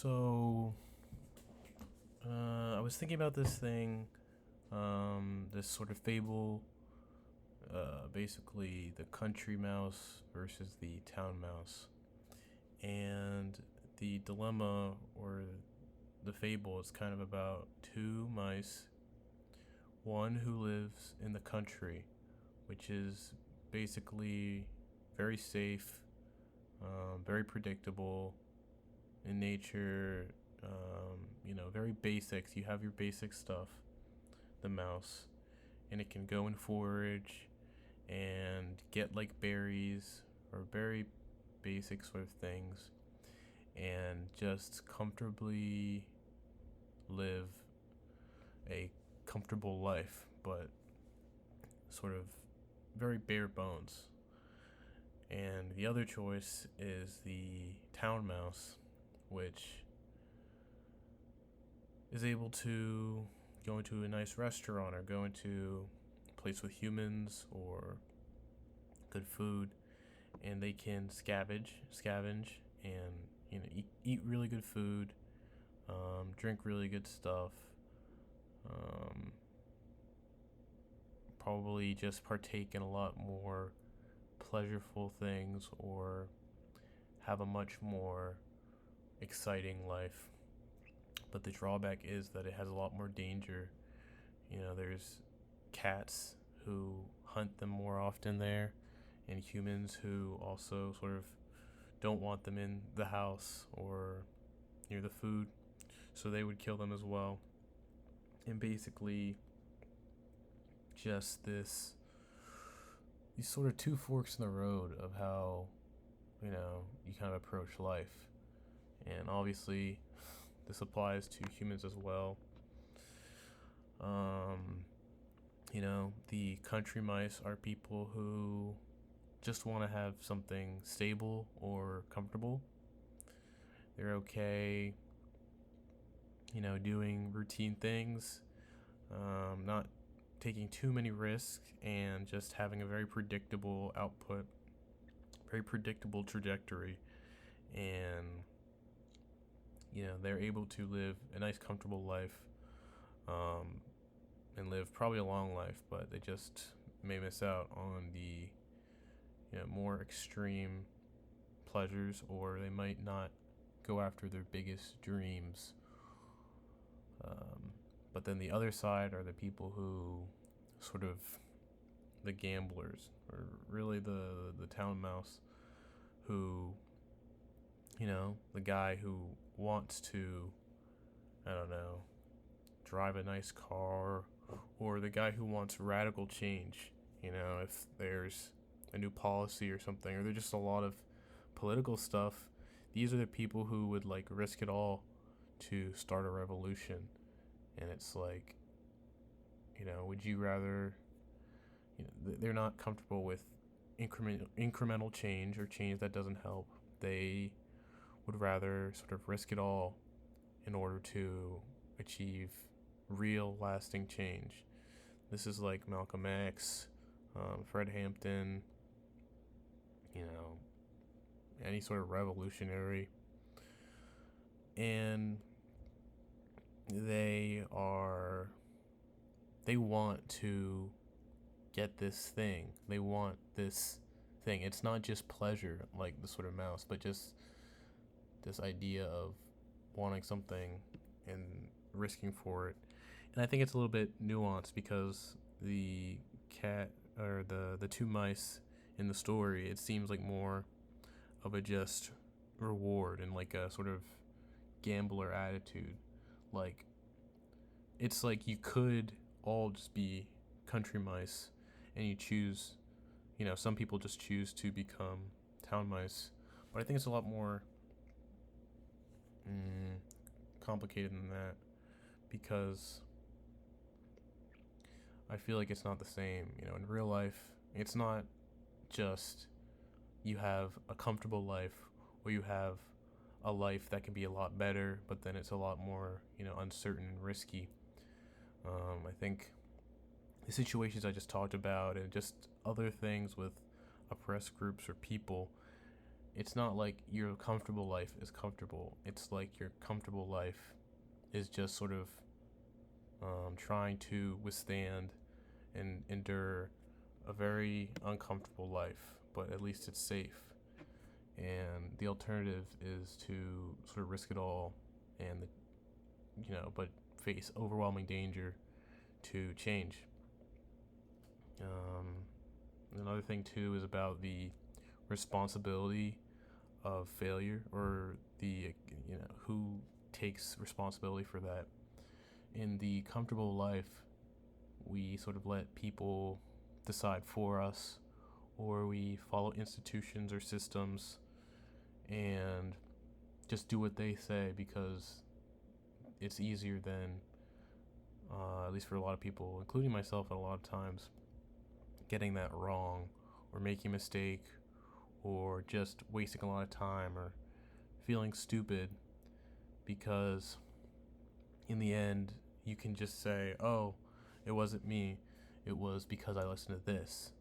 So, I was thinking about this thing, this sort of fable, basically the country mouse versus the town mouse. And the dilemma or the fable is kind of about two mice, one who lives in the country, which is basically very safe, very predictable in nature, very basics. You have your basic stuff, the mouse, and it can go and forage and get like berries or very basic sort of things and just comfortably live a comfortable life, but sort of very bare bones. And the other choice is the town mouse, which is able to go into a nice restaurant or go into a place with humans or good food, and they can scavenge, and eat really good food, drink really good stuff, um, probably just partake in a lot more pleasureful things or have a much more exciting life. But the drawback is that it has a lot more danger. There's cats who hunt them more often there, and humans who also sort of don't want them in the house or near the food, so they would kill them as well. And basically, just these sort of two forks in the road of how you kind of approach life. And obviously, this applies to humans as well. The country mice are people who just want to have something stable or comfortable. They're okay, doing routine things, not taking too many risks, and just having a very predictable output, very predictable trajectory. And, they're able to live a nice, comfortable life, and live probably a long life, but they just may miss out on the more extreme pleasures, or they might not go after their biggest dreams. But then the other side are the people who sort of the gamblers, or really the town mouse, who the guy who wants to, I don't know, drive a nice car, or the guy who wants radical change. If there's a new policy or something, or there's just a lot of political stuff, these are the people who would like risk it all to start a revolution. And it's like, would you rather, they're not comfortable with incremental change or change that doesn't help. They would rather sort of risk it all in order to achieve real lasting change. This is like Malcolm X, Fred Hampton, you know, any sort of revolutionary. And they are, they want to get this thing. They want this thing. It's not just pleasure like the sort of mouse, but just this idea of wanting something and risking for it. And I think it's a little bit nuanced because the cat or the two mice in the story, it seems like more of a just reward and like a sort of gambler attitude. Like it's like you could all just be country mice and you choose, some people just choose to become town mice. But I think it's a lot more complicated than that because I feel like it's not the same. In real life, it's not just you have a comfortable life or you have a life that can be a lot better, but then it's a lot more, uncertain and risky. I think the situations I just talked about and just other things with oppressed groups or people, it's not like your comfortable life is comfortable. It's like your comfortable life is just sort of trying to withstand and endure a very uncomfortable life, but at least it's safe. And the alternative is to sort of risk it all and, but face overwhelming danger to change. Um, Another thing, too, is about the responsibility of failure, or who takes responsibility for that. In the comfortable life, we sort of let people decide for us, or we follow institutions or systems and just do what they say because it's easier than, at least for a lot of people, including myself at a lot of times, getting that wrong or making a mistake or just wasting a lot of time or feeling stupid, because in the end you can just say, oh, it wasn't me, it was because I listened to this.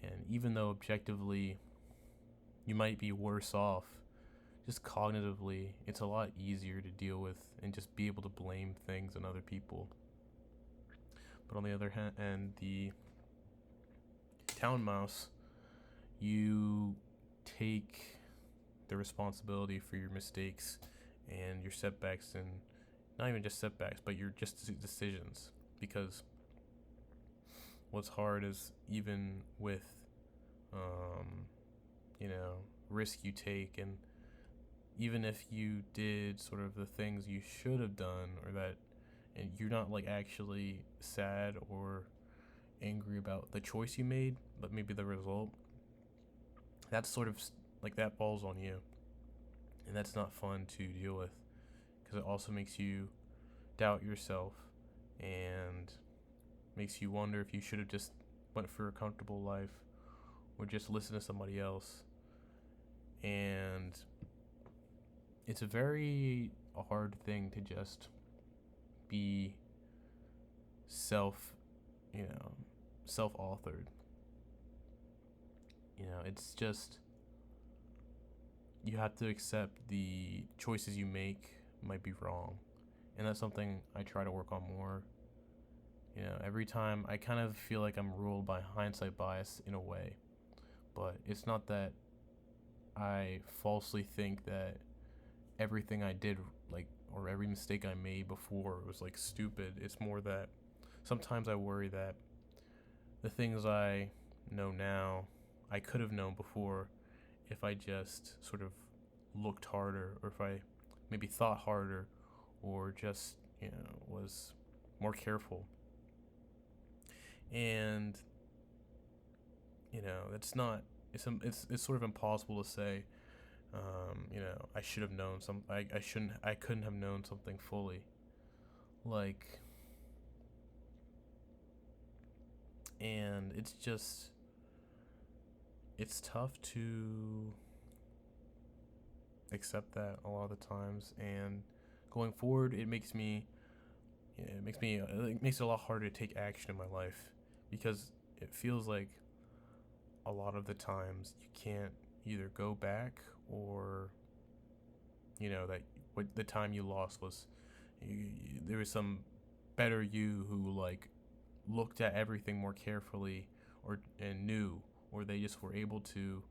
And even though objectively you might be worse off, just cognitively it's a lot easier to deal with and just be able to blame things on other people. But on the other hand, and the town mouse, you take the responsibility for your mistakes and your setbacks, and not even just setbacks, but your just decisions. Because what's hard is, even with risk you take, and even if you did sort of the things you should have done, or that, and you're not like actually sad or angry about the choice you made, but maybe the result, that's sort of like that falls on you, and that's not fun to deal with, because it also makes you doubt yourself and makes you wonder if you should have just went for a comfortable life or just listened to somebody else. And it's a very hard thing to just be self-authored. It's just, you have to accept the choices you make might be wrong. And that's something I try to work on more. Every time I kind of feel like I'm ruled by hindsight bias in a way. But it's not that I falsely think that everything I did, or every mistake I made before was stupid. It's more that sometimes I worry that the things I know now I could have known before if I just sort of looked harder, or if I maybe thought harder, or just was more careful. And it's not, it's sort of impossible to say, I should have known I couldn't have known something fully, and it's tough to accept that a lot of the times. And going forward, it makes it a lot harder to take action in my life, because it feels like a lot of the times you can't either go back, or that what the time you lost was, there was some better you who looked at everything more carefully, and knew, or they just were able to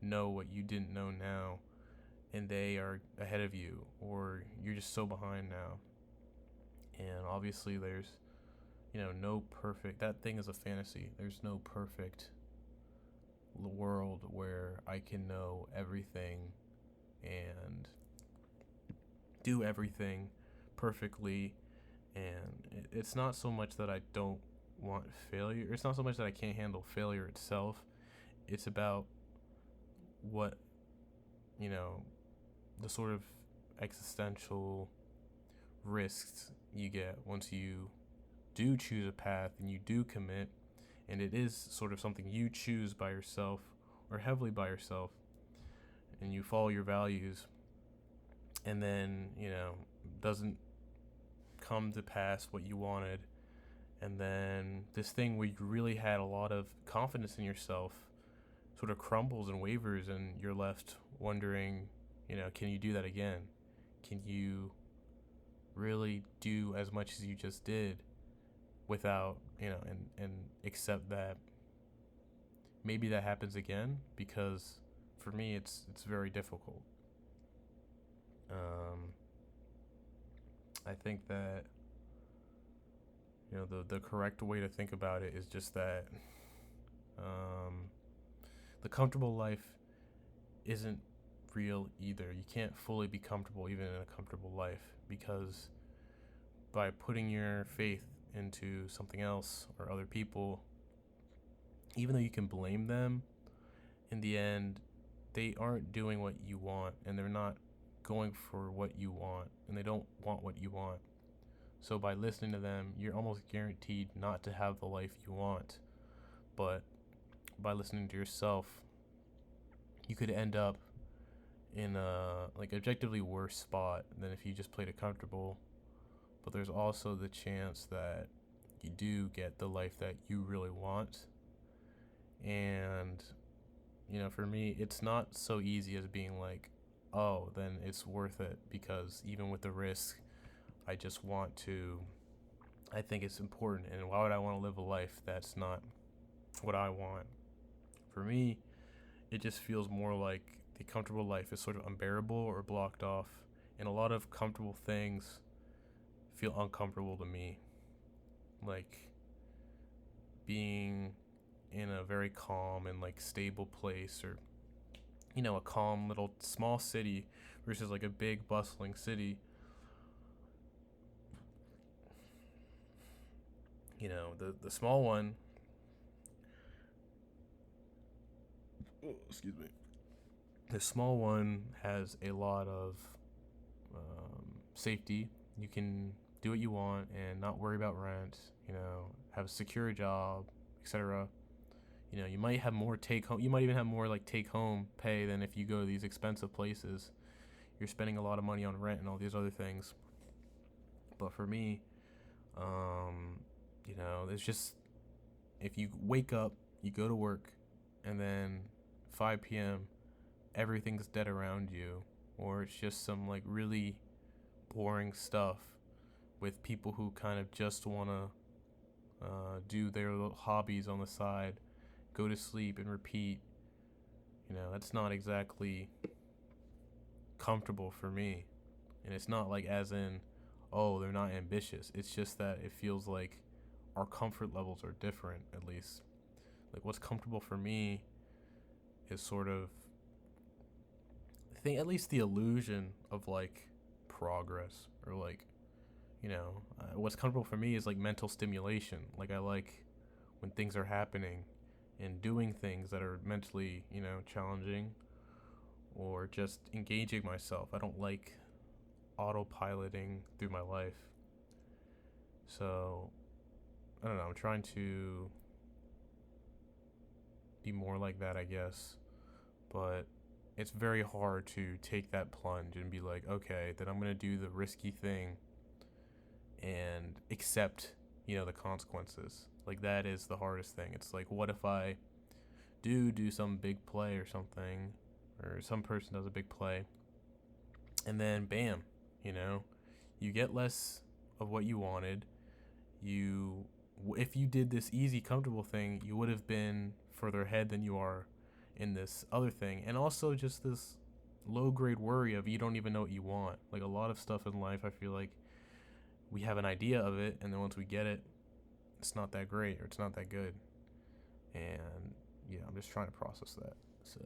know what you didn't know now, and they are ahead of you, or you're just so behind now. And obviously there's no perfect, that thing is a fantasy. There's no perfect world where I can know everything and do everything perfectly. And it's not so much that I don't want failure. It's not so much that I can't handle failure itself. It's about what, the sort of existential risks you get once you do choose a path and you do commit, and it is sort of something you choose by yourself, or heavily by yourself, and you follow your values, and then doesn't come to pass what you wanted, and then this thing where you really had a lot of confidence in yourself sort of crumbles and wavers, and you're left wondering, can you do that again? Can you really do as much as you just did without, and accept that maybe that happens again? Because for me, it's very difficult. I think that the correct way to think about it is just that the comfortable life isn't real either. You can't fully be comfortable even in a comfortable life, because by putting your faith into something else or other people, even though you can blame them, in the end, they aren't doing what you want, and they're not going for what you want, and they don't want what you want. So by listening to them, you're almost guaranteed not to have the life you want. But by listening to yourself, you could end up in a objectively worse spot than if you just played it comfortable. But there's also the chance that you do get the life that you really want. And for me, it's not so easy as being like, oh, then it's worth it, because even with the risk, I think it's important, and why would I want to live a life that's not what I want? For me, it just feels more like the comfortable life is sort of unbearable or blocked off, and a lot of comfortable things feel uncomfortable to me, like being in a very calm and stable place, or a calm little small city versus a big bustling city. The small one, excuse me, the small one has a lot of safety. You can do what you want and not worry about rent, have a secure job, etc. You might have more take home, you might even have more take home pay than if you go to these expensive places. You're spending a lot of money on rent and all these other things. But for me, there's just, if you wake up, you go to work, and then 5 p.m., everything's dead around you, or it's just some really boring stuff with people who kind of just want to do their little hobbies on the side, go to sleep and repeat. That's not exactly comfortable for me. And it's not as in, oh, they're not ambitious. It's just that it feels like our comfort levels are different, at least. What's comfortable for me is sort of, I think, at least the illusion of progress, or what's comfortable for me is mental stimulation. I like when things are happening and doing things that are mentally, challenging, or just engaging myself. I don't like autopiloting through my life. So, I don't know, I'm trying to be more like that, I guess. But it's very hard to take that plunge and be like, okay, then I'm going to do the risky thing and accept, the consequences. That is the hardest thing. It's what if I do some big play or something, or some person does a big play, and then bam, you get less of what you wanted. If you did this easy, comfortable thing, you would have been further ahead than you are in this other thing. And also just this low grade worry of you don't even know what you want. A lot of stuff in life, I feel like we have an idea of it, and then once we get it, it's not that great, or it's not that good. And yeah, I'm just trying to process that. So